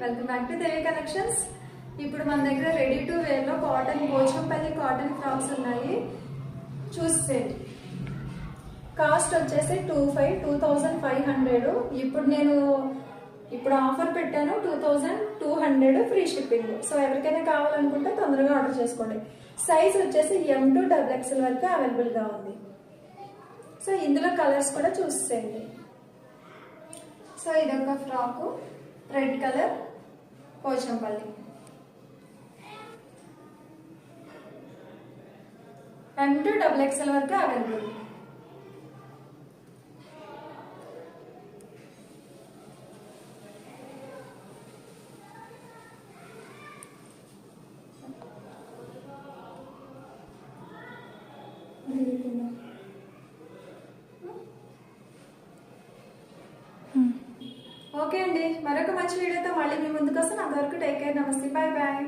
Welcome back to Devi collections. ఇప్పుడు మన దగ్గర రెడీ టు వేర్ లో కాటన్ పోచంపల్లి కాటన్ ఫ్రాక్స్ ఉన్నాయి. చూసేయండి. కాస్ట్ వచ్చేసి 2500. ఇప్పుడు ఆఫర్ పెట్టాను 2200 ఫ్రీ షిప్పింగ్. సో ఎవరికైనా కావాలనుకుంటే తొందరగా ఆర్డర్ చేసుకోండి. సైజ్ వచ్చేసి M to XXL వరకు అవైలబుల్ గా ఉంది. సో ఇందులో కలర్స్ కూడా చూసేయండి. సో ఇదొక frock red colour Pochampally. M to XXL వరకు అవైలబుల్. ఓకే అండి, మరొక మంచి వీడియోతో మళ్ళీ మీ ముందుకు వస్తాను. అంతవరకు టేక్ కేర్. నమస్తే, బాయ్ బాయ్.